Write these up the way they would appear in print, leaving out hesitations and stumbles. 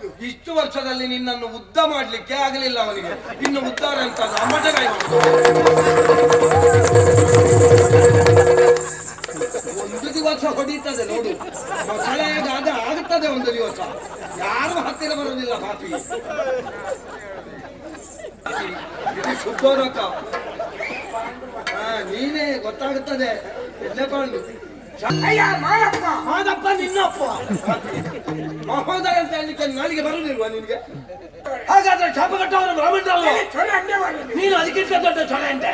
ಹೌದು. ಇಷ್ಟು ವರ್ಷದಲ್ಲಿ ನಿನ್ನನ್ನು ಉದ್ದ ಮಾಡ್ಲಿಕ್ಕೆ ಆಗಲಿಲ್ಲ ಅವನಿಗೆ, ಇನ್ನು ಉದ್ಧಾರ ಅಂತ ಅಮ್ಮಟಗಾಯಿ ಒಂದು ದಿವಸ ಹೊಡೀತದೆ ನೋಡು, ಮೊಸಳೆಗಾದ ಆಗುತ್ತದೆ ಒಂದು ದಿವಸ. ಯಾರು ಹತ್ತಿರ ಬರುವುದಿಲ್ಲ ಪಾಪಿ. ಇದು ಶುದ್ಧೋದಕ. ನೀನೇ ಗೊತ್ತಾಗುತ್ತದೆ. ಎಲ್ಲೇ ಪಾಂಡು ಮಾದಪ್ಪ ನಿನ್ನಪ್ಪ ಮಹೋದಯ ಅಂತ ಹೇಳಲಿಕ್ಕೆ ನಾಲಿಗೆ ಬರುವುದಿಲ್ವಾ ನಿನ್ಗೆ? ಹಾಗಾದ್ರೆ ಶಾಪಘಟ್ಟವರ ಬ್ರಾಹ್ಮಣ ನೀನು ಅದಕ್ಕಿಂತ ದೊಡ್ಡ ಚೊರೆ ಅಂತೆ.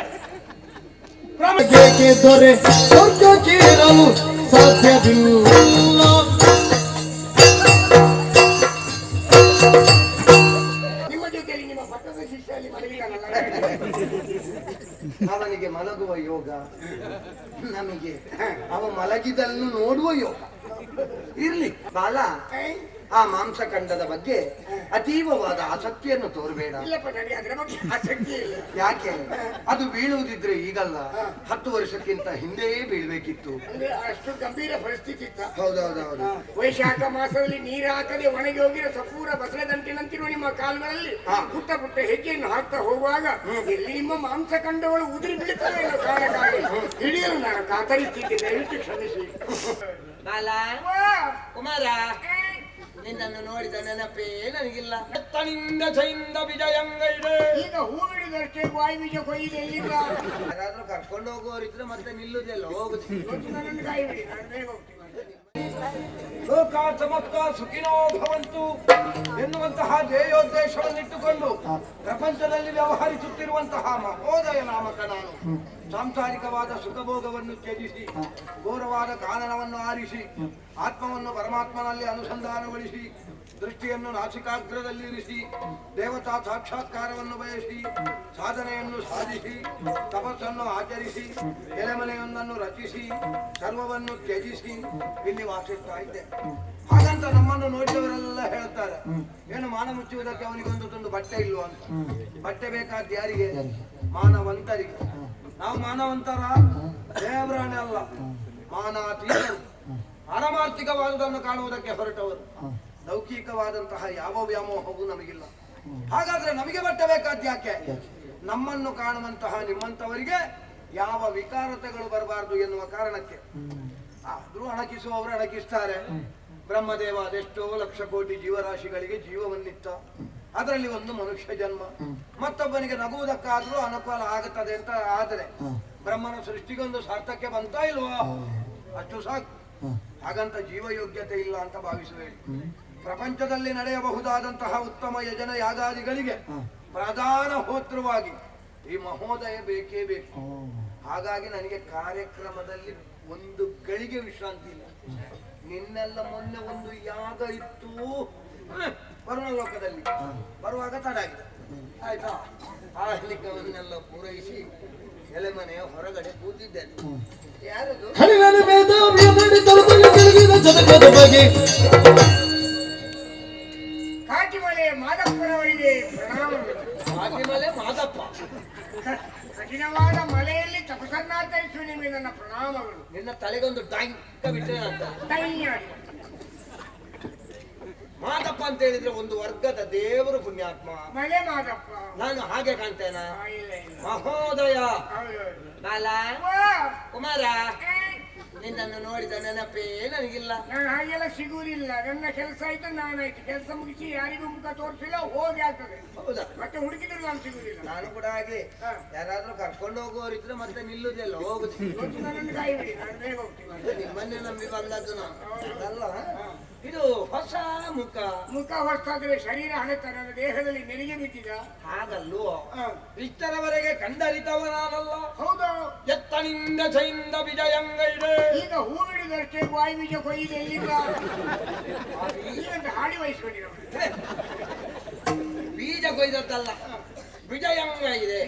ದೊರೆ ಸ್ವರ್ಗಕ್ಕೇರಲು ಸಾಧ್ಯವಿಲ್ಲ. ನಿಮ್ಮ ಜೊತೆಯಲ್ಲಿ ನಿಮ್ಮ ಪಕ್ಕದ ಶಿಷ್ಯಲ್ಲಿ ಮಲಗಿದಾನಲ್ಲ, ಅವನಿಗೆ ಮಲಗುವ ಯೋಗ, ನಮಗೆ ಅವ ಮಲಗಿದನ್ನು ನೋಡುವ ಯೋಗ ಇರ್ಲಿ. ಬಾಲ, ಆ ಮಾಂಸಖಂಡದ ಬಗ್ಗೆ ಅತೀವವಾದ ಆಸಕ್ತಿಯನ್ನು ತೋರಬೇಡ. ಯಾಕೆ? ಅದು ಬೀಳುವುದಿದ್ರೆ ಈಗಲ್ಲ, 10 ವರ್ಷಕ್ಕಿಂತ ಹಿಂದೆಯೇ ಬೀಳ್ಬೇಕಿತ್ತು. ಅಷ್ಟು ಗಂಭೀರ ಪರಿಸ್ಥಿತಿ ಇತ್ತ. ಹೌದೌದೌದು. ವೈಶಾಖ ಮಾಸದಲ್ಲಿ ನೀರು ಹಾಕದೆ ಒಣಗಿ ಹೋಗಿರೋ ಸಪೂರ ಬಸಳೆ ದಂಟಿನಂತಿರುವ ನಿಮ್ಮ ಕಾಲುಗಳಲ್ಲಿ ಪುಟ್ಟ ಪುಟ್ಟ ಹೆಜ್ಜೆಯನ್ನು ಹಾಕ್ತಾ ಹೋಗುವಾಗ ಎಲ್ಲಿ ನಿಮ್ಮ ಮಾಂಸಖಂಡಗಳು ಉದುರಿ ಬೀಳುತ್ತವೆ ಅನ್ನೋ ಕಾರಣಕ್ಕಾಗಿ ಹಿಡಿಯಲು ನಾನು ಕಾತರಿಸ್ತಿದ್ದೆ. ದಯವಿಟ್ಟು ಕ್ಷಮಿಸಿ. ಬಾಲ ಕುಮಾರ, ನಿನ್ನನ್ನು ನೋಡಿದ ನೆನಪೇ ನನಗಿಲ್ಲ. ಎತ್ತನಿಂದ ಚೈಂದ ವಿಜಯಂಗೈಡೆ. ಈಗ ಹೂ ಬಿಡಿದಷ್ಟೇ ಬಾಯಿ ಬೀಜ ಕೊಯ್ದು ಎಲ್ಲಿಲ್ಲ. ಯಾರಾದ್ರೂ ಕರ್ಕೊಂಡು ಹೋಗುವವರಿದ್ರೆ ಮತ್ತೆ ನಿಲ್ಲುದಿಲ್ಲ, ಹೋಗುದು. ನನ್ನನ್ನು ಕಾಯಿ ಬಿಡಿ, ನಾನು ಬೇಗ ಹೋಗ್ತೀನಿ. ಲೋಕ ಸಮಸ್ತ ಸುಖಿನೋ ಭವಂತು ಎನ್ನುವಂತಹ ಧ್ಯೇಯೋದ್ದೇಶವನ್ನಿಟ್ಟುಕೊಂಡು ಪ್ರಪಂಚದಲ್ಲಿ ವ್ಯವಹರಿಸುತ್ತಿರುವಂತಹ ಮಹೋದಯ ನಾಮಕ ನಾನು ಸಾಂಸಾರಿಕವಾದ ಸುಖಭೋಗವನ್ನು ತ್ಯಜಿಸಿ ಘೋರವಾದ ಕಾನನವನ್ನು ಆರಿಸಿ ಆತ್ಮವನ್ನು ಪರಮಾತ್ಮನಲ್ಲಿ ಅನುಸಂಧಾನಗೊಳಿಸಿ ದೃಷ್ಟಿಯನ್ನು ನಾಸಿಕಾಗ್ರದಲ್ಲಿರಿಸಿ ದೇವತಾ ಸಾಕ್ಷಾತ್ಕಾರವನ್ನು ಬಯಸಿ ಸಾಧನೆಯನ್ನು ಸಾಧಿಸಿ ತಪಸ್ಸನ್ನು ಆಚರಿಸಿ ಎಲೆಮನೆಯೊಂದನ್ನು ರಚಿಸಿ ಸರ್ವವನ್ನು ತ್ಯಜಿಸಿ ಇಲ್ಲಿ ವಾಸಿಸ್ತಾ ಇದ್ದೆ. ಹಾಗಂತ ನಮ್ಮನ್ನು ನೋಡಿದವರೆಲ್ಲ ಹೇಳ್ತಾರೆ, ಏನು ಮಾನ ಮುಚ್ಚುವುದಕ್ಕೆ ಅವನಿಗೊಂದು ತುಂಡು ಬಟ್ಟೆ ಇಲ್ವಾ ಅಂತ. ಬಟ್ಟೆ ಬೇಕಾದ ಯಾರಿಗೆ? ಮಾನವಂತರಿಗೆ. ನಾವು ಮಾನವಂತರ ದೇವರಾಣೆ ಅಲ್ಲ, ಮಾನಾತೀತರು. ಪಾರಮಾರ್ಥಿಕವಾದುದನ್ನು ಕಾಣುವುದಕ್ಕೆ ಹೊರಟವರು. ಲೌಕಿಕವಾದಂತಹ ಯಾವ ವ್ಯಾಮೋಹವೂ ನಮಗಿಲ್ಲ. ಹಾಗಾದ್ರೆ ನಮಗೆ ಬಟ್ಟೆ ಬೇಕಾದ ಯಾಕೆ? ನಮ್ಮನ್ನು ಕಾಣುವಂತಹ ನಿಮ್ಮಂತವರಿಗೆ ಯಾವ ವಿಕಾರತೆಗಳು ಬರಬಾರದು ಎನ್ನುವ ಕಾರಣಕ್ಕೆ. ಆದ್ರೂ ಅಣಕಿಸುವವರು ಅಣಕಿಸ್ತಾರೆ. ಬ್ರಹ್ಮದೇವ ಅದೆಷ್ಟೋ ಲಕ್ಷ ಕೋಟಿ ಜೀವರಾಶಿಗಳಿಗೆ ಜೀವವನ್ನಿತ್ತ, ಅದರಲ್ಲಿ ಒಂದು ಮನುಷ್ಯ ಜನ್ಮ. ಮತ್ತೊಬ್ಬನಿಗೆ ನಗುವುದಕ್ಕಾದ್ರೂ ಅನುಕೂಲ ಆಗುತ್ತದೆ ಅಂತ ಆದರೆ ಬ್ರಹ್ಮನ ಸೃಷ್ಟಿಗೊಂದು ಸಾರ್ಥಕ್ಯ ಬಂತ ಇಲ್ವಾ? ಅಷ್ಟು ಸಾಕು. ಹಾಗಂತ ಜೀವಯೋಗ್ಯತೆ ಇಲ್ಲ ಅಂತ ಭಾವಿಸಬೇಡಿ. ಪ್ರಪಂಚದಲ್ಲಿ ನಡೆಯಬಹುದಾದಂತಹ ಉತ್ತಮ ಯಜನ ಯಾಗಾದಿಗಳಿಗೆ ಪ್ರಧಾನ ಹೋತೃವಾಗಿ ಈ ಮಹೋದಯ ಬೇಕೇ ಬೇಕು. ಹಾಗಾಗಿ ನನಗೆ ಕಾರ್ಯಕ್ರಮದಲ್ಲಿ ಒಂದು ಗಳಿಗೆ ವಿಶ್ರಾಂತಿ ಇಲ್ಲ. ನಿನ್ನೆಲ್ಲ ಮೊನ್ನೆ ಒಂದು ಯಾಗ ಇತ್ತು ವರುಣ ಲೋಕದಲ್ಲಿ, ಬರುವಾಗ ತಡ ಆಗಿದೆ. ಆಯ್ತಾ? ಆಹ್ಲಿಕವನ್ನೆಲ್ಲ ಪೂರೈಸಿ ಎಲೆಮನೆಯ ಹೊರಗಡೆ ಕೂತಿದ್ದೇನೆ. ಯಾರದು? ಕಾಟಿಮಲೆ ಮಾದಪ್ಪನವರಿಗೆ ಪ್ರಣಾಮಗಳು. ಕಾಟಿಮಲೆ ಮಾದಪ್ಪ, ಕಠಿಣವಾದ ಮಲೆಯಲ್ಲಿ ತಪಸ್ಸನ್ನಾಚರಿಸುವ ನಿಮಗೆ ನನ್ನ ಪ್ರಣಾಮಗಳು. ನಿನ್ನ ತಲೆಗೊಂದು ಡಾಂಕ ಬಿಟ್ಟರೆ ಅಂತ. ಮಾದಪ್ಪ ಅಂತ ಹೇಳಿದ್ರೆ ಒಂದು ವರ್ಗದ ದೇವರು, ಪುಣ್ಯಾತ್ಮ. ಮಲೆ ಮಾದಪ್ಪ. ನಾನು ಹಾಗೆ ಕಾಣ್ತೇನಾ? ಮಹೋದಯ. ಬಾಲ ಕುಮಾರ, ನಿನ್ನನ್ನು ನೋಡಿದ ನೆನಪೇ ನನಗಿಲ್ಲ. ನಾನು ಹಾಗೆಲ್ಲ ಸಿಗುವುದಿಲ್ಲ. ನನ್ನ ಕೆಲಸ ಆಯ್ತು, ನಾನಾಯ್ತು. ಕೆಲಸ ಮುಗಿಸಿ ಯಾರಿಗೂ ಮುಖ ತೋರಿಸಿಲ್ಲ, ಹೋಗಿ ಆಗ್ತದೆ. ಹೌದಾ? ಮತ್ತೆ ಹುಡುಕಿದ್ರು ನಾನು ಸಿಗುವುದಿಲ್ಲ. ನಾನು ಕೂಡ ಹಾಗೆ. ಯಾರಾದ್ರೂ ಕರ್ಕೊಂಡು ಹೋಗುವವರಿದ್ರೆ ಮತ್ತೆ ನಿಲ್ಲುದಿಲ್ಲ, ಹೋಗುದು. ನನ್ನನ್ನು ಕಾಯಿ ಬಿಡಿ, ನಾನು ಬೇಗ ಹೋಗ್ತೀನಿ. ನಿಮ್ಮನ್ನೇ ನಂಬಿ ಬಂದದ್ದು ನಾನು ಅಲ್ಲ. ಇದು ಹೊಸ ಮುಖ. ಮುಖ ಹೊಸಾದ್ರೆ ಶರೀರ ಹಣೆತ ನನ್ನ ದೇಹದಲ್ಲಿ ನೆರಿಗೆ ಬಿದ್ದಿದ ಹಾಗಲ್ಲೂ ಇಷ್ಟರವರೆಗೆ ಕಂಡರಿತವ ನಾನಲ್ಲ. ಹೌದಾ? ಎತ್ತನಿಂದ ಚೈಂದ ವಿಜಯಂಗೈಡೆ. ಈಗ ಹೂ ಬಿಡಿದಷ್ಟೇ ಬಾಯಿ ಬೀಜ ಕೊಯ್ದು ಎಲ್ಲಿಲ್ಲ. ಈಗಂತ ಹಾಡಿ ವಹಿಸ್ಕೊಂಡಿರೋ ಬೀಜ ಕೊಯ್ದದ್ದಲ್ಲ, ವಿಜಯಂಗ ಇದೆ.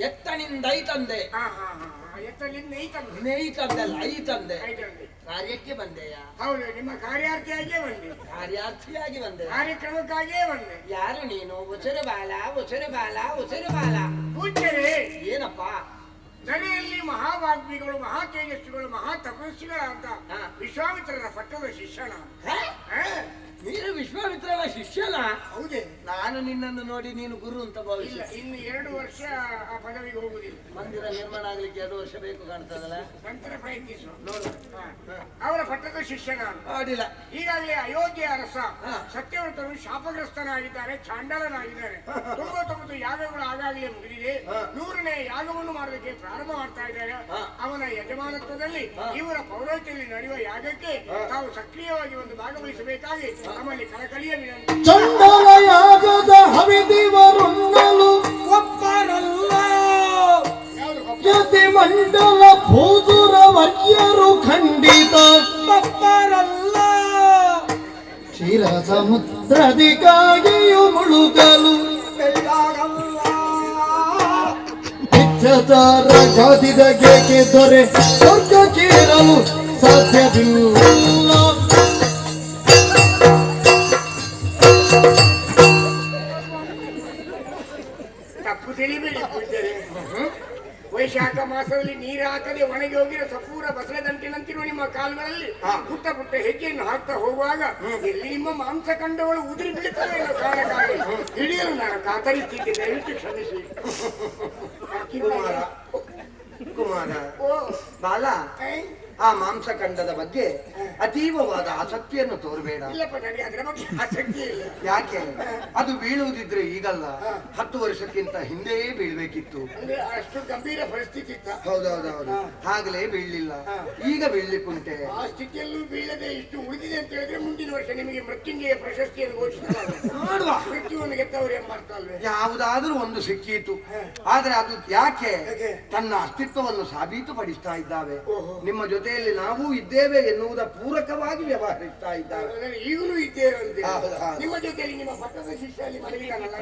ಎತ್ತನಿಂದ ಐತಂದೆ. ಎತ್ತಲಿಂದ ನೈತಂದಲ್ಲ, ಐತಂದೆ. ಕಾರ್ಯಕ್ಕೆ ಬಂದೆಯ? ಹೌದು, ನಿಮ್ಮ ಕಾರ್ಯಾರ್ಥಿಯಾಗಿಯೇ ಬಂದೆ. ಕಾರ್ಯಾರ್ಥಿಯಾಗಿ ಬಂದೆ, ಕಾರ್ಯಕ್ರಮಕ್ಕಾಗಿಯೇ ಬಂದೆ. ಯಾರು ನೀನು? ಉಸಿರು ಬಾಲ, ಉಸಿರು ಬಾಲ, ಉಸಿರು ಬಾಲ. ಪೂಜ್ಯರೇ, ಏನಪ್ಪ? ನಡೆಯಲ್ಲಿ ಮಹಾವಾಗ್ಮಿಗಳು, ಮಹಾ ತೇಜಸ್ಸುಗಳು, ಮಹಾ ತಪಸ್ವಿಗಳಂತ ವಿಶ್ವಾಮಿತ್ರರ ಪಟ್ಟದ ಶಿಷ್ಯನ. ನೀನು ವಿಶ್ವಾಮಿತ್ರನ ಶಿಷ್ಯನ? ಹೌದೇ? ನಾನು ನಿನ್ನನ್ನು ನೋಡಿ ನೀನು ಗುರು ಅಂತ ಇಲ್ಲ, ಭಾವಿಸಿಲ್ಲ. ಇನ್ನು 2 ವರ್ಷ ಆ ಪದವಿಗೆ ಹೋಗುದಿಲ್ಲ. ಮಂದಿರ ನಿರ್ಮಾಣ ಆಗ್ಲಿಕ್ಕೆ 2 ವರ್ಷ ಬೇಕು ಕಾಣ್ತದಲ್ಲ. ನಂತರ ಪ್ರಯತ್ನಿಸುವ. ನೋಡು. ಅವರ ಪಟ್ಟದ ಶಿಷ್ಯ ನಾನು. ಅಡ್ಡಿಲ್ಲ. ಈಗಾಗಲೇ ಅಯೋಧ್ಯೆಯ ಅರಸ ಹಾ. ಸತ್ಯವಂತರು ಶಾಪಗ್ರಸ್ತನಾಗಿದ್ದಾರೆ, ಚಾಂಡಾಲನಾಗಿದ್ದಾರೆ. 99 ಯಾಗಗಳು ಆಗಾಗಲೇ ಮುಗಿದಿದೆ. 100ನೇ ಯಾಗವನ್ನು ಮಾಡೋದಕ್ಕೆ ಪ್ರಾರಂಭ ಮಾಡ್ತಾ ಇದ್ದಾರೆ. ಅವನ ಯಜಮಾನತ್ವದಲ್ಲಿ ಇವರ ಪೌರೋಹಿತ್ಯದಲ್ಲಿ ನಡೆಯುವ ಯಾಗಕ್ಕೆ ತಾವು ಸಕ್ರಿಯವಾಗಿ ಒಂದು ಭಾಗವಹಿಸಬೇಕಾಗಿ ನಮ್ಮಲ್ಲಿ ಕಳಕಳಿಯ ವಿನಂತಿ. ಚಂಡಲ ಯಾಗದ ಹವಿದಿವರುಣ್ಣಲು ಒಬ್ಬರಲ್ಲ ಯಾವುದು ಯತಿ ಮಂಡಲ ಭೂಸುರ ವರ್ಯರು ಖಂಡಿತ ಒಬ್ಬರಲ್ಲ ಕ್ಷೀರ ಸಮುದ್ರದಿಗಾಗಿಯೂ ಮುಳುಗಲು ಭಿಕ್ಷಚಾರ ಜಾತಿದ ಕೇಕೆ ದೊರೆ ಸ್ವರ್ಗಕ್ಕೇರಲು ಸಾಧ್ಯವಿಲ್ಲ. ತಪ್ಪು ತಿಳಿಬೇಡಿ ಪೂಜ್ಯರೇ. ವೈಶಾಖ ಮಾಸದಲ್ಲಿ ನೀರು ಹಾಕದೆ ಒಣಗಿ ಹೋಗಿರೋ ಸಪೂರ ಬಸಳೆದಂಟಿನಂತಿರುವ ನಿಮ್ಮ ಕಾಲುಗಳಲ್ಲಿ ಪುಟ್ಟ ಪುಟ್ಟ ಹೆಜ್ಜೆಯನ್ನು ಹಾಕ್ತಾ ಹೋಗುವಾಗ ಎಲ್ಲಿ ನಿಮ್ಮ ಮಾಂಸ ಕಂಡಗಳು ಉದುರಿ ಬೀಳ್ತವೆ ಅನ್ನೋ ಕಾರಣಕ್ಕಾಗಿ ಹಿಡಿಯಲು ನಾನು ಕಾತರಿಸ್ತಿದ್ದೆ. ದಯವಿಟ್ಟು ಕ್ಷಮಿಸಿ. ಕುಮಾರ ಓ ಬಾಲ, ಐ, ಆ ಮಾಂಸಖಂಡದ ಬಗ್ಗೆ ಅತೀವವಾದ ಆಸಕ್ತಿಯನ್ನು ತೋರಬೇಡ. ಇಲ್ಲಪ್ಪ, ನನಗೆ ಅದರ ಬಗ್ಗೆ ಆಸಕ್ತಿ ಇಲ್ಲ. ಯಾಕೆ? ಅದು ಬೀಳುವುದಿದ್ರೆ ಈಗಲ್ಲ, 10 ವರ್ಷಕ್ಕಿಂತ ಹಿಂದೆಯೇ ಬೀಳ್ಬೇಕಿತ್ತು. ಅಂದ್ರೆ ಅಷ್ಟು ಗಂಭೀರ ಪರಿಸ್ಥಿತಿ ಇತ್ತ. ಹೌದೌದೌದು. ಆಗ್ಲೇ ಬೀಳ್ಲಿಲ್ಲ, ಈಗ ಬೀಳ್ಲಿಕ್ಕುಂಟೆ. ಆ ಸ್ಥಿತಿಯಲ್ಲೂ ಬೀಳದೆ ಇಷ್ಟು ಉಳಿದಿದೆ ಅಂತ ಹೇಳಿದ್ರೆ ಮುಂದಿನ ವರ್ಷ ನಿಮಗೆ ಮೃತ್ಯುಂಜಯ ಪ್ರಶಸ್ತಿಯನ್ನು ಘೋಷಿಸಲಾಗಿದೆ. ನೋಡುವ, ಮೃತ್ಯುವನ್ನು ಗೆದ್ದವರು ಎಂಬ ಅರ್ಥ ಅಲ್ವೇ? ಯಾವುದಾದ್ರೂ ಒಂದು ಸಿಕ್ಕೀತು, ಆದ್ರೆ ಅದು ಯಾಕೆ ಹೇಗೆ? ತನ್ನ ಅಸ್ತಿತ್ವವನ್ನು ಸಾಬೀತುಪಡಿಸ್ತಾ ಇದ್ದಾವೆ. ಓಹೋ. ನಿಮ್ಮ ಜೊತೆಯಲ್ಲಿ ನಾವು ಇದ್ದೇವೆ ಎನ್ನುವುದ ಪೂರಕವಾಗಿ ವ್ಯವಹರಿಸ್ತಾ ಇದ್ದಾವೆ. ಅದರಲ್ಲಿ ಈಗಲೂ ಇದ್ದೇವೆ ಅಂತ. ಹೌದು, ಹೌದು. ನಿಮ್ಮ ಜೊತೆಯಲ್ಲಿ ನಿಮ್ಮ ಪಟ್ಟದ ಶಿಷ್ಯ ಅಲ್ಲಿ ಮಲಗಿದಾನಲ್ಲ.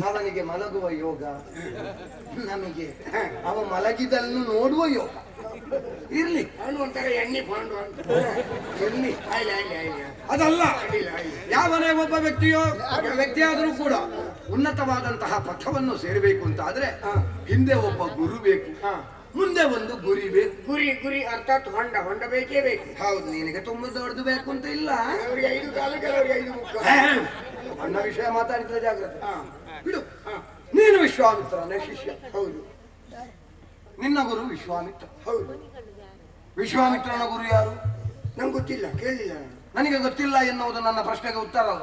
ಅವನಿಗೆ ಮಲಗುವ ಯೋಗ, ನಮಗೆ ಅವ ಮಲಗಿದನ್ನು ನೋಡುವ ಯೋಗ ಇರ್ಲಿ. ಅವನು ಒಂಥರ ಎಣ್ಣೆ ಪಾಂಡು ಅಂತ. ಇರ್ಲಿ, ಆಯ್ಲಿ ಆಯ್ಲಿ ಆಯ್ಲಿ ಅದಲ್ಲ. ಅಡ್ಡಿಲ್ಲ ಆಯ್ಲಿ. ಯಾವನೇ ಒಬ್ಬ ವ್ಯಕ್ತಿಯಾದರೂ ಕೂಡ ಉನ್ನತವಾದಂತಹ ಪಥವನ್ನು ಸೇರಬೇಕು ಅಂತ ಆದ್ರೆ ಹಿಂದೆ ಒಬ್ಬ ಗುರು ಬೇಕು, ಮುಂದೆ ಒಂದು ಗುರಿ ಬೇಕು. ಗುರಿ ಗುರಿ ಅರ್ಥಾತ್ ಹೊಂಡ ಬೇಕೇ ಬೇಕು. ಹೌದು, ನಿನಗೆ ತುಂಬ ದೊಡ್ಡದು ಬೇಕು ಅಂತ ಇಲ್ಲ. ಅವರಿಗೆ 5 ಕಾಲು, ಕೆಲವರಿಗೆ 5 ಮುಖ. ಅಣ್ಣ ವಿಷಯ ಮಾತಾಡಿದ್ರೆ ಜಾಗ್ರತೆ ಹಾ, ಬಿಡು. ಹಾ. ನೀನು ವಿಶ್ವಾಮಿತ್ರನೇ ಶಿಷ್ಯ. ಹೌದು ನಿನ್ನ ಗುರು ವಿಶ್ವಾಮಿತ್ರ. ಹೌದು. ವಿಶ್ವಾಮಿತ್ರನ ಗುರು ಯಾರು? ನಂಗೆ ಗೊತ್ತಿಲ್ಲ, ಕೇಳಲಿಲ್ಲ ನಾನು. ನನಗೆ ಗೊತ್ತಿಲ್ಲ ಎನ್ನುವುದು ನನ್ನ ಪ್ರಶ್ನೆಗೆ ಉತ್ತರವ?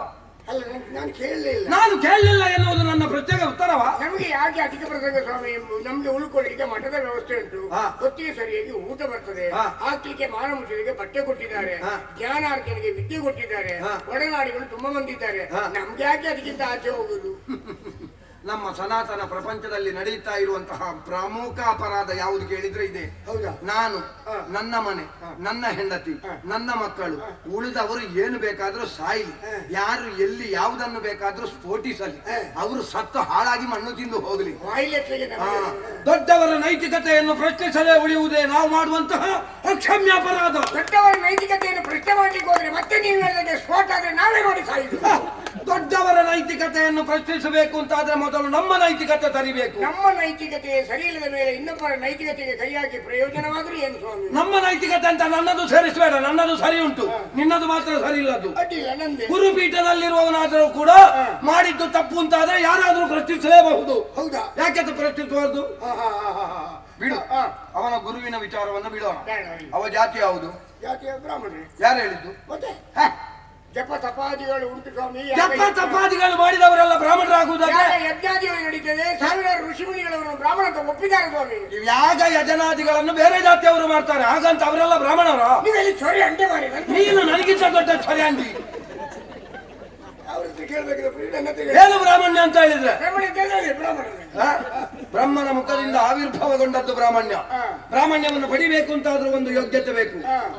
ಅಲ್ಲ, ನಾನು ಕೇಳಲೇ ಇಲ್ಲ. ನಾನು ಕೇಳಲಿಲ್ಲ ಎನ್ನುವುದು ನನ್ನ ಪ್ರಶ್ನೆಗೆ ಉತ್ತರವ? ನಮಗೆ ಯಾಕೆ ಅಧಿಕ ಪ್ರಸಂಗ ಸ್ವಾಮಿ, ನಮ್ಗೆ ಉಳ್ಕೊಳ್ಳಿಕ್ಕೆ ಮಠದ ವ್ಯವಸ್ಥೆ ಉಂಟು. ಹೊತ್ತಿಗೆ ಸರಿಯಾಗಿ ಊಟ ಬರ್ತದೆ, ಹಾಕ್ಲಿಕ್ಕೆ ಮಾನ ಮುಚ್ಚಲಿಕ್ಕೆ ಬಟ್ಟೆ ಕೊಟ್ಟಿದ್ದಾರೆ, ಜ್ಞಾನಾರ್ಜನೆಗೆ ವಿದ್ಯೆ ಕೊಟ್ಟಿದ್ದಾರೆ, ಒಡನಾಡಿಗಳು ತುಂಬಾ ಮಂದಿ ಇದ್ದಾರೆ. ನಮ್ಗೆ ಯಾಕೆ ಅದಕ್ಕಿಂತ ಆಚೆ ಹೋಗುದು? ನಮ್ಮ ಸನಾತನ ಪ್ರಪಂಚದಲ್ಲಿ ನಡೆಯುತ್ತಾ ಇರುವಂತಹ ಪ್ರಮುಖ ಅಪರಾಧ ಯಾವುದು ಕೇಳಿದ್ರೆ ಇದೆ. ಹೌದಾ? ನಾನು, ನನ್ನ ಮನೆ, ನನ್ನ ಹೆಂಡತಿ, ನನ್ನ ಮಕ್ಕಳು, ಉಳಿದವರು ಏನು ಬೇಕಾದ್ರೂ ಸಾಯಿಲಿ, ಯಾರು ಎಲ್ಲಿ ಯಾವುದನ್ನು ಬೇಕಾದ್ರೂ ಸ್ಫೋಟಿಸಲಿ, ಅವರು ಸತ್ತು ಹಾಳಾಗಿ ಮಣ್ಣು ತಿಂದು ಹೋಗಲಿ. ವಾಯಿಲೆತ್ತೆಗೆ ನಮಗೆ ದೊಡ್ಡವರ ನೈತಿಕತೆಯನ್ನು ಪ್ರಶ್ನಿಸದೆ ಉಳಿಯುವುದೇ ನಾವು ಮಾಡುವಂತಹ ಅಕ್ಷಮ್ಯ ಅಪರಾಧ. ದೊಡ್ಡವರ ನೈತಿಕತೆಯನ್ನು ಪ್ರಶ್ನೆ ಮಾಡ್ಲಿಕ್ಕೆ ಹೋದ್ರೆ ಮತ್ತೆ ನೀವು ಹೇಳಿದ್ರೆ ಸ್ಫೋಟ ಆದ್ರೆ ನಾವೇ ನೋಡಿ ಸಾಯಿದು. ದೊಡ್ಡವರ ನೈತಿಕತೆಯನ್ನು ಪ್ರಶ್ನಿಸಬೇಕು ಅಂತಾದ್ರೆ ಮೊದಲು ನಮ್ಮ ನೈತಿಕತೆ ತರಿಬೇಕು. ನಮ್ಮ ನೈತಿಕತೆ ಸರಿ ಇಲ್ಲದ ಮೇಲೆ ಇನ್ನೊಬ್ಬರ ನೈತಿಕತೆಗೆ ಕೈ ಹಾಕಿ ಪ್ರಯೋಜನವಾದ್ರೂ ಏನು ಸ್ವಾಮಿ? ನಮ್ಮ ನೈತಿಕತೆ ಅಂತ ನನ್ನದು ಸೇರಿಸಬೇಡ. ನನ್ನದು ಸರಿ ಉಂಟು, ನಿನ್ನದು ಮಾತ್ರ ಸರಿ ಇಲ್ಲದು. ಅಡ್ಡಿಲ್ಲ, ನಂದೆ. ಗುರುಪೀಠದಲ್ಲಿರುವವನಾದರೂ ಕೂಡ ಮಾಡಿದ್ದು ತಪ್ಪು ಅಂತಾದ್ರೆ ಯಾರಾದ್ರೂ ಪ್ರಶ್ನಿಸಲೇಬಹುದು. ಹೌದಾ? ಯಾಕೆ ಪ್ರಶ್ನಿಸಬಾರ್ದು? ಬಿಡು, ಹಾ. ಅವನ ಗುರುವಿನ ವಿಚಾರವನ್ನು ಬಿಡೋಣ. ಬೇಡ. ಅವ ಜಾತಿ ಯಾವುದು? ಜಾತಿಯ ಬ್ರಾಹ್ಮಣರೇ. ಯಾರು ಹೇಳಿದ್ದು? ಮತ್ತೆ ಹ? ಜಪ ತಪಾದಿಗಳು ಉಂಟು ಸ್ವಾಮಿ. ಜಪ ತಪಾದಿಗಳು ಮಾಡಿದವರೆಲ್ಲ ಬ್ರಾಹ್ಮಣರಾಗುವುದಾದ್ರೆ ಯಜ್ಞಾದಿಗಳು ನಡೀತದೆ. ಸಾವಿರಾರು ಋಷಿಮುನಿಗಳವರು ಬ್ರಾಹ್ಮಣ ಅಂತ ಒಪ್ಪಿದ್ದಾರೆ ಸ್ವಾಮಿ. ಯಾಗ ಯಜನಾದಿಗಳನ್ನು ಬೇರೆ ಜಾತಿಯವರು ಮಾಡ್ತಾರೆ, ಹಾಗಂತ ಅವರೆಲ್ಲ ಬ್ರಾಹ್ಮಣರ? ನೀವೆಲ್ಲಿ ಚೊರಿ ಅಂಡೆ ಮಾಡಿ ನೀನು ನನಗಿಂತ ದೊಡ್ಡ ಛರ್ಯಾಂಡಿ. ಅವ್ರದ್ದು ಕೇಳಬೇಕಿದ್ರೆ ಏನು ಬ್ರಾಹ್ಮಣ್ಯ ಅಂತ ಹೇಳಿದ್ರೆ? ಬ್ರಾಹ್ಮಣರೇ. ಬ್ರಹ್ಮನ ಮುಖದಿಂದ ಆವಿರ್ಭಾವಗೊಂಡದ್ದು ಬ್ರಾಹ್ಮಣ್ಯ. ಬ್ರಾಹ್ಮಣ್ಯವನ್ನು ಪಡಿಬೇಕು ಅಂತಾದ್ರೂ ಒಂದು ಯೋಗ್ಯತೆ ಬೇಕು.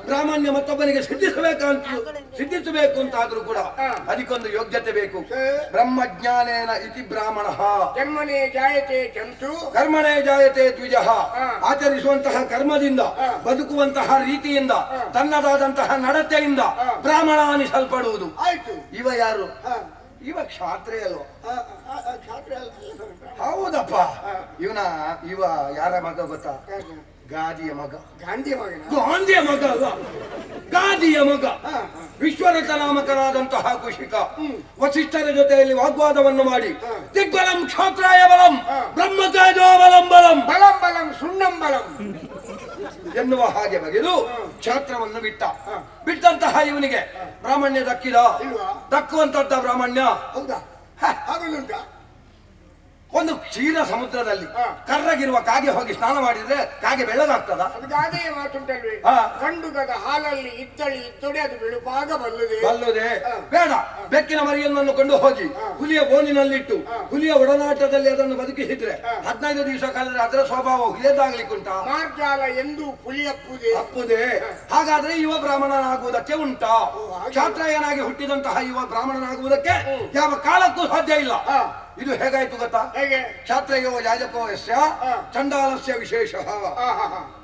ಬ್ರಾಹ್ಮಣ್ಯ ಮತ್ತೊಬ್ಬನಿಗೆ ಸಿದ್ಧಿಸಬೇಕು ಅಂತಾದ್ರೂ ಕೂಡ ಅದಕ್ಕೊಂದು ಯೋಗ್ಯತೆ ಬೇಕು. ಬ್ರಹ್ಮಜ್ಞಾನೇನ ಇತಿ ಬ್ರಾಹ್ಮಣ ಜನ್ಮನೇ ಜಾಯತೆ ಜಂತು ಕರ್ಮಣೇ ಜಾಯತೆ ದ್ವಿಜಃ. ಆಚರಿಸುವಂತಹ ಕರ್ಮದಿಂದ, ಬದುಕುವಂತಹ ರೀತಿಯಿಂದ, ತನ್ನದಾದಂತಹ ನಡತೆಯಿಂದ ಬ್ರಾಹ್ಮಣ ಅನಿಸಲ್ಪಡುವುದು. ಆಯ್ತು. ಇವ ಯಾರು? ಇವ ಕ್ಷಾತ್ರಿಯ ಅಲ್ವ? ಹೌದಪ್ಪ. ಇವ ಯಾರ ಮಗ ಗೊತ್ತಾ? ಗಾದಿಯ ಮಗ. ಗಾಂಧಿಯ ಮಗನ ಗಾಂಧಿಯ ಮಗ ಅಲ್ಲ, ಗಾದಿಯ ಮಗ. ವಿಶ್ವರಥ ನಾಮಕನಾದಂತಹ ಕುಶಿಕ ವಸಿಷ್ಠರ ಜೊತೆಯಲ್ಲಿ ವಾಗ್ವಾದವನ್ನು ಮಾಡಿ ದಿಗ್ಬಲಂ ಕ್ಷಾತ್ರಾಯ ಬಲಂ ಬ್ರಹ್ಮತೇಜೋ ಬಲಂ ಬಲಂ ಬಲಂ ಬಲಂ ಸುಣ್ಣಂ ಬಲಂ ಎನ್ನುವ ಹಾಗೆ ಬಗೆದು ಕ್ಷಾತ್ರವನ್ನು ಬಿಟ್ಟಂತಹ ಇವನಿಗೆ ಬ್ರಾಹ್ಮಣ್ಯ ದಕ್ಕಿದ? ಇಲ್ವಾ? ದಕ್ಕುವಂತದ್ದ ಬ್ರಾಹ್ಮಣ್ಯ. ಹೌದಾ? ಹಾಗಲ್ಲುಂಟಾ? ಒಂದು ಕ್ಷೀರ ಸಮುದ್ರದಲ್ಲಿ ಕರ್ರಗಿರುವ ಕಾಗೆ ಹೋಗಿ ಸ್ನಾನ ಮಾಡಿದ್ರೆ ಕಾಗೆ ಬೆಳ್ಳಗಾಗ್ತದ? ಅದು ಗಾದೆಯ ಮಾತುಂಟಲ್ವೇ, ಕಂಡುಗದ ಹಾಲಲ್ಲಿ ಇದ್ದೊಡೆ ಅದು ಬಿಳುಪಾಗ ಬಲ್ಲುದೆ. ಬೇಡ, ಬೆಕ್ಕಿನ ಮರಿಯನ್ನು ಕೊಂಡು ಹೋಗಿ ಹುಲಿಯ ಬೋನಿನಲ್ಲಿಟ್ಟು ಹುಲಿಯ ಒಡನಾಟದಲ್ಲಿ ಅದನ್ನು ಬದುಕಿಸಿದ್ರೆ 15 ದಿವಸ ಕಾಲದಲ್ಲಿ ಅದರ ಸ್ವಭಾವ ಹುಲಿಯದಾಗ್ಲಿಕ್ಕುಂಟ? ಮಾರ್ಜಾಲ ಎಂದು ಹುಲಿ ಅಪ್ಪುದೆ. ಹಾಗಾದ್ರೆ ಯುವ ಬ್ರಾಹ್ಮಣನಾಗುವುದಕ್ಕೆ ಉಂಟಾ? ಕ್ಷಾತ್ರಯನಾಗಿ ಹುಟ್ಟಿದಂತಹ ಯುವ ಬ್ರಾಹ್ಮಣನಾಗುವುದಕ್ಕೆ ಯಾವ ಕಾಲಕ್ಕೂ ಸಾಧ್ಯ ಇಲ್ಲ. ಇದು ಹೇಗಾಯ್ತು ಗೊತ್ತಾ? ಕ್ಷಾತ್ರೇಯೋ ಯಾಜಕೋ ಯಸ್ಯ ಚಂಡಾಲಸ್ಯ ವಿಶೇಷ.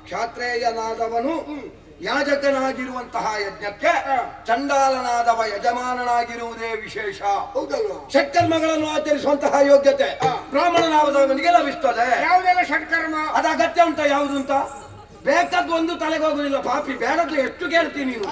ಕ್ಷಾತ್ರೇಯನಾದವನು ಯಾಜಕನಾಗಿರುವಂತಹ ಯಜ್ಞಕ್ಕೆ ಚಂಡಾಲನಾದವ ಯಜಮಾನನಾಗಿರುವುದೇ ವಿಶೇಷ. ಷಟ್ಕರ್ಮಗಳನ್ನು ಆಚರಿಸುವಂತಹ ಯೋಗ್ಯತೆ ಬ್ರಾಹ್ಮಣನಾದವನಿಗೆ ಲಭಿಸ್ತದೆ. ಯಾವುದೆಲ್ಲ ಷಟ್ಕರ್ಮ? ಅದು ಅಗತ್ಯ ಉಂಟಾ? ಯಾವುದು ಅಂತ ಬೇಕಾದ್ದು ಒಂದು ತಲೆಗೆ ಹೋಗುದಿಲ್ಲ ಪಾಪಿ. ಬೇಡದ್ದು ಎಷ್ಟು ಕೇಳ್ತೀನಿ ನೀನು?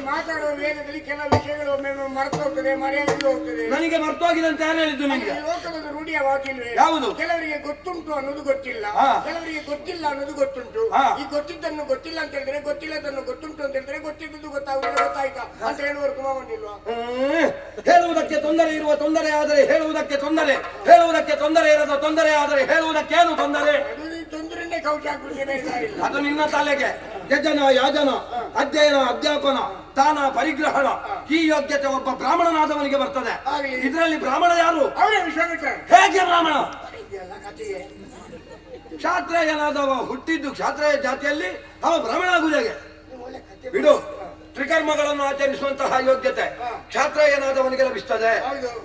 ಮಾತಾಡುವ ವೇಗದಲ್ಲಿ ಕೆಲವು ವಿಷಯಗಳು ಒಮ್ಮೆ ಮರೆತು ಹೋಗ್ತದೆ, ಮರೆಯಾಗಿ ಹೋಗ್ತದೆ. ನನಗೆ ಮರ್ತೋಗಿದೆ ಅಂತ ಯಾರು ಹೇಳಿದ್ದು ನಿಮಗೆ? ಲೋಕದ ರೂಢಿಯವಾಗಿಲ್ವೇ? ಯಾವುದು? ಕೆಲವರಿಗೆ ಗೊತ್ತುಂಟು ಅನ್ನೋದು ಗೊತ್ತಿಲ್ಲ, ಕೆಲವರಿಗೆ ಗೊತ್ತಿಲ್ಲ ಅನ್ನೋದು ಗೊತ್ತುಂಟು. ಈ ಗೊತ್ತಿದ್ದನ್ನು ಗೊತ್ತಿಲ್ಲ ಅಂತ ಹೇಳಿದ್ರೆ, ಗೊತ್ತಿಲ್ಲದನ್ನು ಗೊತ್ತುಂಟು ಅಂತ ಹೇಳಿದ್ರೆ, ಗೊತ್ತಿದ್ದು ಗೊತ್ತಾಗುದಿಲ್ಲ, ಗೊತ್ತಾಯ್ತಾ ಅಂತ ಹೇಳುವವರು ಕುಮ ಬಂದಿಲ್ವಾ? ಹೇಳುವುದಕ್ಕೆ ತೊಂದರೆ ಇರುವ ತೊಂದರೆ ಆದರೆ ಹೇಳುವುದಕ್ಕೆ ತೊಂದರೆ, ಹೇಳುವುದಕ್ಕೆ ತೊಂದರೆ ಇರದ ತೊಂದರೆ ಆದರೆ ಹೇಳುವುದಕ್ಕೇನು ತೊಂದರೆ? ತೊಂದರೆನೇ ಕೌಚ ಹಾಕುತ್ತೇನೆ. ಅದು ನಿನ್ನ ತಲೆಗೆ. ಯಜನ ಯಾಜನ ಅಧ್ಯಯನ ಅಧ್ಯಾಪನ ತಾನ ಪರಿಗ್ರಹಣ ಈ ಯೋಗ್ಯತೆ ಒಬ್ಬ ಬ್ರಾಹ್ಮಣನಾದವನಿಗೆ ಬರ್ತದೆ. ಇದರಲ್ಲಿ ಬ್ರಾಹ್ಮಣ ಯಾರು? ಅವರೇ ವಿಶ್ವಾಮಿತ್ರ. ಹೇಗೆ ಬ್ರಾಹ್ಮಣ? ಕ್ಷಾತ್ರೇಯನಾದವ ಹುಟ್ಟಿದ್ದು ಕ್ಷಾತ್ರೇಯ ಜಾತಿಯಲ್ಲಿ, ಅವ ಬ್ರಾಹ್ಮಣ ಆಗುವುದು ಹೇಗೆ? ಬಿಡು. ತ್ರಿಕರ್ಮಗಳನ್ನು ಆಚರಿಸುವಂತಹ ಯೋಗ್ಯತೆ ಕ್ಷಾತ್ರೇಯನಾದವನಿಗೆ ಲಭಿಸ್ತದೆ.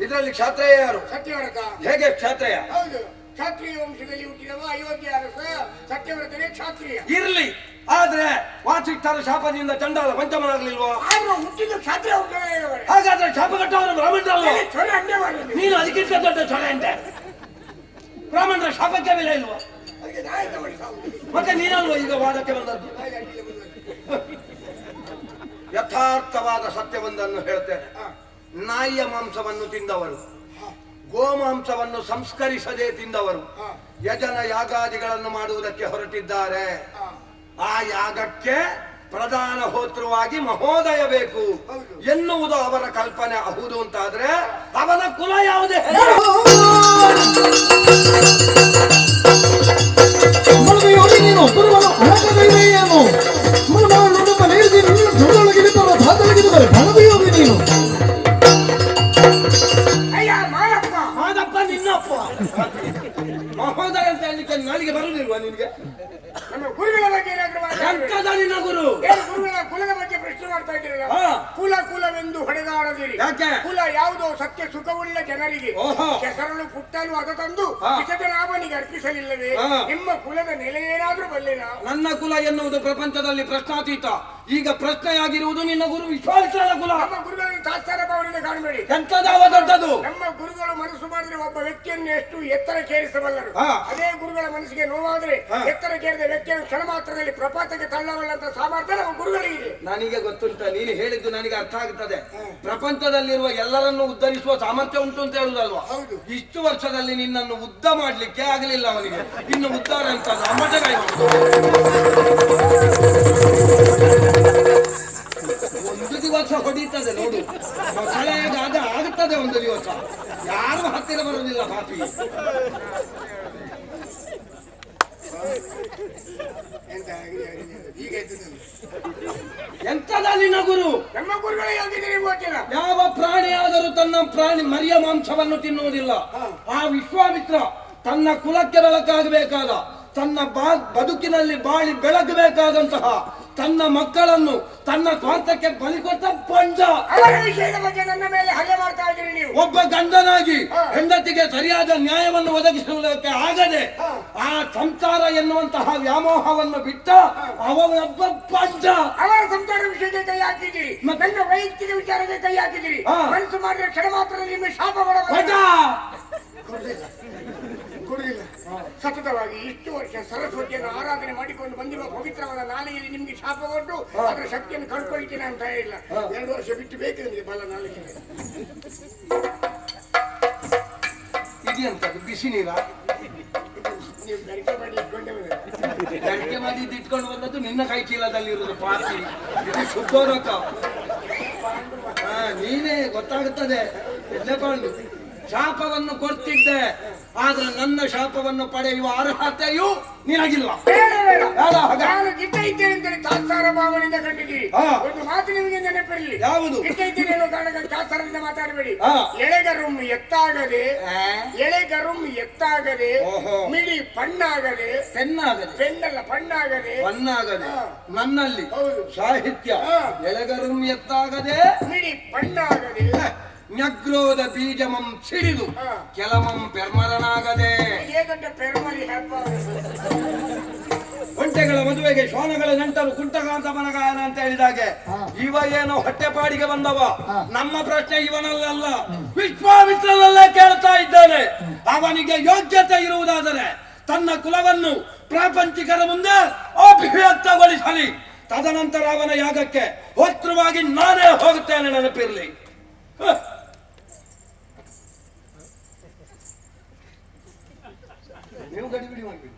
ಇದರಲ್ಲಿ ಕ್ಷಾತ್ರೇಯ ಯಾರು? ಸತ್ಯವ್ರತ. ಹೇಗೆ ಕ್ಷಾತ್ರೇಯ? ಕ್ಷಾತ್ರಿಯ ವಂಶದಲ್ಲಿ ಹುಟ್ಟಿದವ ಅಯೋಧ್ಯೆ ಅರಸ ಸತ್ಯವ್ರತನೇ ಕ್ಷಾತ್ರಿಯ. ಇರ್ಲಿ, ಆದ್ರೆ ವಾಸಿಷ್ಠರ ಶಾಪದಿಂದ ಚಂಡಾಲ ಪಂಚಮನಾಗ್ಲಿಲ್ವಾ? ಹುಟ್ಟಿದ ಕ್ಷಾತ್ರಿಯ ಹಾಗಾದ್ರೆ ಶಾಪ ಕಟ್ಟವರು ಬ್ರಾಹ್ಮಣರಲ್ವ? ನೀನು ಅದಕ್ಕಿಂತ ದೊಡ್ಡ ಚೊರೆ ಅಂತೆ. ಬ್ರಾಹ್ಮಣರ ಶಾಪಕ್ಕೆ ಬೆಲೆ ಇಲ್ವಾ? ಮತ್ತೆ ನೀನಲ್ವ ಈಗ ವಾದಕ್ಕೆ ಬಂದದ್ದು? ಯಥಾರ್ಥವಾದ ಸತ್ಯವೊಂದನ್ನು ಹೇಳ್ತೇನೆ. ನಾಯಿಯ ಮಾಂಸವನ್ನು ತಿಂದವರು, ಗೋಮಾಂಸವನ್ನು ಸಂಸ್ಕರಿಸದೆ ತಿಂದವರು ಯಜನ ಯಾಗಾದಿಗಳನ್ನು ಮಾಡುವುದಕ್ಕೆ ಹೊರಟಿದ್ದಾರೆ. ಆ ಯಾಗಕ್ಕೆ ಪ್ರಧಾನ ಹೋತೃವಾಗಿ ಮಹೋದಯ ಬೇಕು ಎನ್ನುವುದು ಅವರ ಕಲ್ಪನೆ. ಹೌದು ಅಂತಾದ್ರೆ ಅವನ ಕುಲ ಯಾವುದೇ? ಮಹೋದಯ ಅಂತ ಹೇಳಲಿಕ್ಕೆ ನಾಲಿಗೆ ಬರುವುದಿಲ್ವಾ ನಿನ್ಗೆ? ನಮ್ಮ ಗುರುಗಳ ಬಗ್ಗೆ ಏನಾದ್ರೂ ನಿನ್ನ ಗುರು ಗುರುಗಳ ಕುಲದ ಬಗ್ಗೆ ಪ್ರಶ್ನೆ ಮಾಡ್ತಾ ಇದ್ದೀರಲ್ಲ. ಕುಲವೆಂದು ಹೊಡೆದಾಡದಿರಿ. ಕುಲ ಯಾವುದೋ ಸತ್ಯ ಸುಖವುಳ್ಳ ಜನರಿಗೆ ಕೆಸರಲು ಪುಟ್ಟಲು ಅದ ತಂದು ಲಾಭನಿಗೆ ಅರ್ಪಿಸಲಿಲ್ಲವೇ? ನಿಮ್ಮ ಕುಲದ ನೆಲೆ ಏನಾದ್ರೂ ಬಲ್ಲೆನಾ? ನನ್ನ ಕುಲ ಎನ್ನುವುದು ಪ್ರಪಂಚದಲ್ಲಿ ಪ್ರಶ್ನಾತೀತ. ಈಗ ಪ್ರಶ್ನೆಯಾಗಿರುವುದು ನಿನ್ನ ಗುರು ವಿಶ್ವಾಮಿತ್ರನ ಕುಲ. ನಮ್ಮ ಗುರುಗಳನ್ನು ತಾತ್ಸಾರ ಭಾವನೆಯಿಂದ ಕಾಣಬೇಡಿ. ಎಂತದಾವ ದೊಡ್ಡದು? ನಮ್ಮ ಗುರುಗಳು ಮನಸ್ಸು ಮಾಡಿದ್ರೆ ಒಬ್ಬ ವ್ಯಕ್ತಿಯನ್ನು ಎಷ್ಟು ಎತ್ತರಕ್ಕೇರಿಸಬಲ್ಲರು. ಅದೇ ಗುರುಗಳ ಮನಸ್ಸಿಗೆ ನೋವಾದ್ರೆ ಎತ್ತರಕ್ಕೇರಿದ ವ್ಯಕ್ತಿಯನ್ನು ಕ್ಷಣ ಮಾತ್ರದಲ್ಲಿ ಪ್ರಪಾತಕ್ಕೆ ತಳ್ಳಬಲ್ಲಂತ ಸಾಮರ್ಥ್ಯ ನಮ್ಮ ಗುರುಗಳಿಗೆ. ನನಗೆ ಗೊತ್ತುಂಟ, ನೀನು ಹೇಳಿದ್ದು ನನಗೆ ಅರ್ಥ ಆಗುತ್ತದೆ. ಪ್ರಪಂಚದಲ್ಲಿರುವ ಎಲ್ಲರನ್ನು ಉದ್ಧರಿಸುವ ಸಾಮರ್ಥ್ಯ ಉಂಟು ಅಂತ ಹೇಳುದಲ್ವಾ? ಇಷ್ಟು ವರ್ಷದಲ್ಲಿ ನಿನ್ನನ್ನು ಉದ್ದ ಮಾಡ್ಲಿಕ್ಕೆ ಆಗಲಿಲ್ಲ ಅವನಿಗೆ, ಇನ್ನು ಉದ್ಧಾರ ಅಂತ ಒಂದು ದಿವಸ ಹೊಡೀತದೆ ನೋಡು. ಮಕ್ಕಳಿಗೆ ಆಗುತ್ತದೆ ಒಂದು ದಿವಸ. ಯಾರು ಹತ್ತಿರ ಬರುವುದಿಲ್ಲ ಪಾಪಿ. ಎಂತದ ನಿನ್ನ ಗುರು? ನಮ್ಮ ಗುರುಗಳೇ ಗೊತ್ತಿಲ್ಲ. ಯಾವ ಪ್ರಾಣಿಯಾದರೂ ತನ್ನ ಮರಿಯ ಮಾಂಸವನ್ನು ತಿನ್ನುವುದಿಲ್ಲ. ಆ ವಿಶ್ವಾಮಿತ್ರ ತನ್ನ ಕುಲಕ್ಕೆ ಬೆಳಕಾಗಬೇಕಾದ, ತನ್ನ ಬದುಕಿನಲ್ಲಿ ಬಾಳಿ ಬೆಳಗಬೇಕಾದಂತಹ ತನ್ನ ಮಕ್ಕಳನ್ನು ತನ್ನ ಸ್ವಾರ್ಥಕ್ಕೆ ಬಲಿಕೊಟ್ಟ ಪಂಚ. ಅವರ ವಿಷಯದ ಬಗ್ಗೆ ನನ್ನ ಮೇಲೆ ಹಲ್ಲೆ ಮಾಡ್ತಾ ಇದ್ದೀರಿ ನೀವು. ಒಬ್ಬ ಗಂಡನಾಗಿ ಹೆಂಡತಿಗೆ ಸರಿಯಾದ ನ್ಯಾಯವನ್ನು ಒದಗಿಸುವುದಕ್ಕೆ ಆಗದೆ ಆ ಸಂಸಾರ ಎನ್ನುವಂತಹ ವ್ಯಾಮೋಹವನ್ನು ಬಿಟ್ಟ ಅವನೊಬ್ಬ ಪಂಚ. ಅವರ ಸಂಸಾರ ವಿಷಯಕ್ಕೆ ಕೈ ಹಾಕಿದ್ದೀರಿ, ನನ್ನ ವೈಯಕ್ತಿಕ ವಿಚಾರಕ್ಕೆ ಕೈ ಹಾಕಿದ್ದೀರಿ. ಮನಸ್ಸು ಮಾಡಿದ್ರೆ ಕ್ಷಣ ಮಾತ್ರದಲ್ಲಿ ನಿಮ್ಮ ಶಾಪ ಕೊಡುದಿಲ್ಲ. ಸತತವಾಗಿ ಇಷ್ಟು ವರ್ಷ ಸರಸ್ವತಿಯನ್ನು ಆರಾಧನೆ ಮಾಡಿಕೊಂಡು ಬಂದಿರುವ ಪವಿತ್ರವಾದ ನಾಲಿಗೆಯಲ್ಲಿ ನಿಮ್ಗೆ ಶಾಪ ಕೊಟ್ಟು ಅದರ ಶಕ್ತಿಯನ್ನು ಕಳ್ಕೊಳ್ತೀನಿ ಅಂತ ಇಲ್ಲ. 2 ವರ್ಷ ಬಿಟ್ಟು ಬೇಕು ನಿಮಗೆ ಬಲ ನಾಲಿಗೆ. ಇದೆಂತದ್ದು ಬಿಸಿ ನೀರ? ನೀವು ಗರಿಕೆ ಮಾಡಿ ಇಟ್ಕೊಂಡೇ ಗಡಿಗೆ ಮಾಡಿ ಇಟ್ಕೊಂಡು ಬಂದದ್ದು ನಿನ್ನ ಕೈ ಚೀಲದಲ್ಲಿರುವುದು ಪಾರ್ಟಿ. ಇದು ಶುದ್ಧೋರಕ. ನೀನೇ ಗೊತ್ತಾಗುತ್ತದೆ. ಎಲ್ಲೇ ಪಾಂಡು ಶಾಪವನ್ನು ಕೊಡ್ತಿದ್ದೆ, ಆದ್ರೆ ನನ್ನ ಶಾಪವನ್ನು ಪಡೆಯುವ ಅರ್ಹತೆಯು ನಿನಗಿಲ್ಲ. ನಾನು ಗಿಡ್ಡ ಇದ್ದೇನೆ ಅಂತೇಳಿ ತಾತ್ಸಾರ ಭಾವನೆಯಿಂದ ಕಂಡಿದ್ದೀರಿ. ಒಂದು ಮಾತು ನಿಮಗೆ ನೆನಪಿರಲಿ. ಯಾವುದು? ಗಿಡ್ಡ ಇದ್ದೇನೆ ಅನ್ನೋ ಕಾರಣಕ್ಕೆ ತಾತ್ಸಾರದಿಂದ ಮಾತಾಡಬೇಡಿ. ಎಳೆಗರುಂ ಎತ್ತಾಗದೆ, ಎಳೆಗರುಂ ಎತ್ತಾಗದೆ, ಮಿಡಿ ಪಣ್ಣಾಗದೆ, ಪೆಣ್ಣಲ್ಲ ಪಣ್ಣಾಗದೆ, ಪಣ್ಣಾಗದೆ ನನ್ನಲ್ಲಿ ಸಾಹಿತ್ಯ. ಎಳೆಗರುಂ ಎತ್ತಾಗದೆ, ಮಿಡಿ ಪಣ್ಣಾಗದೆ, ನ್ಯಗ್ರೋಧ ಬೀಜಮಂ ಸಿಡಿದು ಕೆಲಮಂ ಪೆರ್ಮರನಾಗದೆ. ಒಂಟೆಗಳ ಮದುವೆಗೆ ಶ್ವಾನಗಳ ನಂಟರು ಕುಂಟಕಾಂತ ಮನಗಾಯನ ಅಂತ ಹೇಳಿದಾಗೆ ಇವ ಏನೋ ಹೊಟ್ಟೆಪಾಡಿಗೆ ಬಂದವ. ನಮ್ಮ ಪ್ರಶ್ನೆ ಇವನಲ್ಲ, ವಿಶ್ವಾಮಿತ್ರನಲ್ಲೇ ಕೇಳ್ತಾ ಇದ್ದಾನೆ. ಅವನಿಗೆ ಯೋಗ್ಯತೆ ಇರುವುದಾದರೆ ತನ್ನ ಕುಲವನ್ನು ಪ್ರಾಪಂಚಿಕರ ಮುಂದೆ ಅಭಿವ್ಯಕ್ತಗೊಳಿಸಲಿ. ತದನಂತರ ಅವನ ಯಾಗಕ್ಕೆ ಹೊತ್ರವಾಗಿ ನಾನೇ ಹೋಗುತ್ತೇನೆ, ನೆನಪಿರಲಿ. ನೀವು ಗಡಿಬಿಡಿ ಮಾಡ್ಬೇಕು.